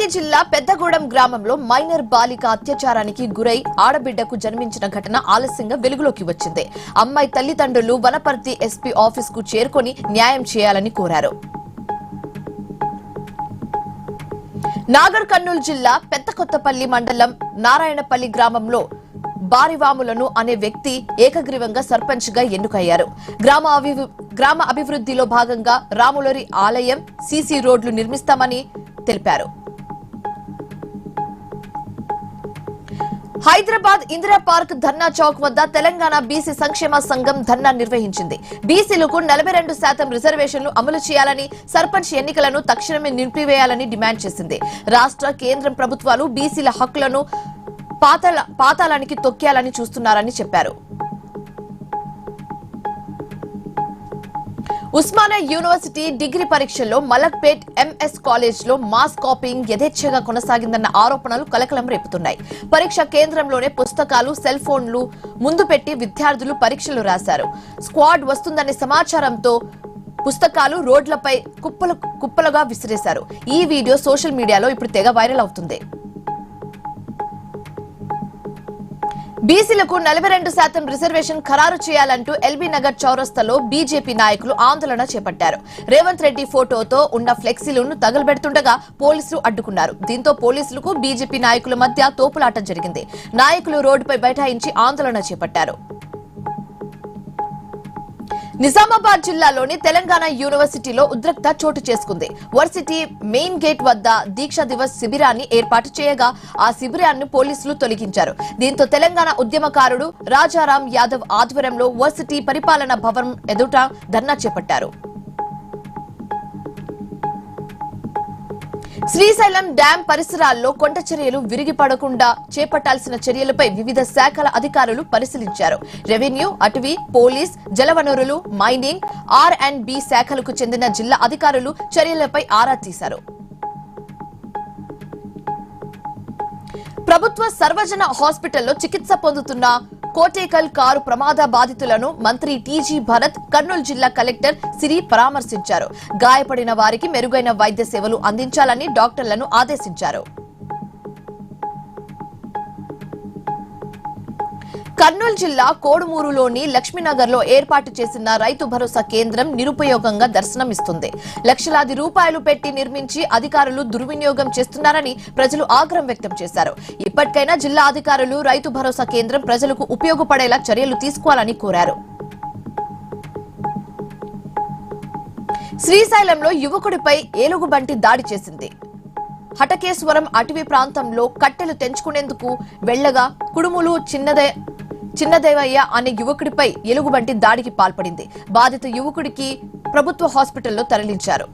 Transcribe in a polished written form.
వనపర్తి జిల్లా పెద్దగూడెం గ్రామంలో మైనర్ బాలిక అత్యాచారానికి గురై ఆడబిడ్డకు జన్మించిన ఘటన ఆలస్యంగా వెలుగులోకి వచ్చింది. అమ్మాయి తల్లిదండ్రులు వనపర్తి ఎస్పీ ఆఫీస్ కు చేరుకొని న్యాయం చేయాలని కోరారు. నాగర్ కర్నూలు జిల్లా పెద్దకొత్తపల్లి మండలం నారాయణపల్లి గ్రామంలో బారివాములను అనే వ్యక్తి ఏకగ్రీవంగా సర్పంచ్ గా ఎన్నికయ్యారు. గ్రామ అభివృద్ధిలో భాగంగా రాములరి ఆలయం, సీసీ రోడ్లు నిర్మిస్తామని తెలిపారు. హైదరాబాద్ ఇందిరా పార్క్ ధర్నా చౌక్ వద్ద తెలంగాణ బీసీ సంక్షేమ సంఘం ధర్నా నిర్వహించింది. బీసీలకు 42% రిజర్వేషన్లు అమలు చేయాలని, సర్పంచ్ ఎన్నికలను తక్షణమే నిలిపివేయాలని డిమాండ్ చేసింది. రాష్ట్ర, కేంద్రం ప్రభుత్వాలు బీసీల హక్కులను పాతాళానికి తొక్కేయాలని చూస్తున్నారని చెప్పారు. ఉస్మానియా యూనివర్సిటీ డిగ్రీ పరీక్షల్లో మలక్పేట్ ఎంఎస్ కాలేజ్ లో మాస్ కాపీయింగ్ యథేచ్ఛగా కొనసాగిందన్న ఆరోపణలు కలకలం రేపుతున్నాయి. పరీక్ష కేంద్రంలోనే పుస్తకాలు, సెల్ ఫోన్లు ముందు పెట్టి విద్యార్థులు పరీక్షలు రాశారు. స్క్వాడ్ వస్తుందనే సమాచారంతో పుస్తకాలు రోడ్లపై కుప్పలుగా విసిరేశారు. ఈ వీడియో సోషల్ మీడియాలో ఇప్పుడు తెగ వైరల్ అవుతుంది. బీసీలకు 42% రిజర్వేషన్ ఖరారు చేయాలంటూ ఎల్బీ నగర్ చౌరస్తాలో బీజేపీ నాయకులు ఆందోళన చేపట్టారు. రేవంత్ రెడ్డి ఫోటోతో ఉన్న ఫ్లెక్సీలను తగలబెడుతుండగా పోలీసులు అడ్డుకున్నారు. దీంతో పోలీసులకు బీజేపీ నాయకుల మధ్య తోపులాట జరిగింది. నాయకులు రోడ్డుపై బైఠాయించి ఆందోళన చేపట్టారు. నిజామాబాద్ జిల్లాలోని తెలంగాణ యూనివర్సిటీలో ఉద్రిక్తత చోటు చేసుకుంది. వర్సిటీ మెయిన్ గేట్ వద్ద దీక్షా దివస్ శిబిరాన్ని ఏర్పాటు చేయగా ఆ శిబిరాన్ని పోలీసులు తొలగించారు. దీంతో తెలంగాణ ఉద్యమకారుడు రాజారాం యాదవ్ ఆధ్వర్యంలో వర్సిటీ పరిపాలనా భవనం ఎదుట ధర్నా చేపట్టారు. శ్రీశైలం డ్యాం పరిసరాల్లో కొండ చర్యలు విరిగిపడకుండా చేపట్టాల్సిన చర్యలపై వివిధ శాఖల అధికారులు పరిశీలించారు. రెవెన్యూ, అటవీ, పోలీస్, జలవనరులు, మైనింగ్, R&B శాఖలకు చెందిన జిల్లా అధికారులు చర్యలపై ఆరా తీశారు. ప్రభుత్వ సర్వజన హాస్పిటల్లో చికిత్స పొందుతున్న కోటేకల్ కారు ప్రమాద బాధితులను మంత్రి టీజీ భరత్, కర్నూలు జిల్లా కలెక్టర్ సిరి పరామర్శించారు. గాయపడిన వారికి మెరుగైన వైద్య సేవలు అందించాలని డాక్టర్లను ఆదేశించారు. కర్నూలు జిల్లా కోడుమూరులోని లక్ష్మీనగర్ లో ఏర్పాటు చేసిన రైతు భరోసా కేంద్రం నిరుపయోగంగా దర్శనమిస్తుంది. లక్షలాది రూపాయలు పెట్టి నిర్మించి అధికారులు దుర్వినియోగం చేస్తున్నారని ప్రజలు ఆగ్రహం వ్యక్తం చేశారు. ఇప్పటికైనా జిల్లా అధికారులు రైతు భరోసా కేంద్రం ప్రజలకు ఉపయోగపడేలా చర్యలు తీసుకోవాలని కోరారు. శ్రీశైలంలో యువకుడిపై ఏలుగుబంటి దాడి చేసింది. హటకేశ్వరం అటవీ ప్రాంతంలో కట్టెలు తెంచుకునేందుకు వెళ్లగా కుడుములు చిన్నదేవయ్య అనే యువకుడిపై ఎలుగుబంటి దాడికి పాల్పడింది. బాధిత యువకుడికి ప్రభుత్వ హాస్పిటల్లో తరలించారు.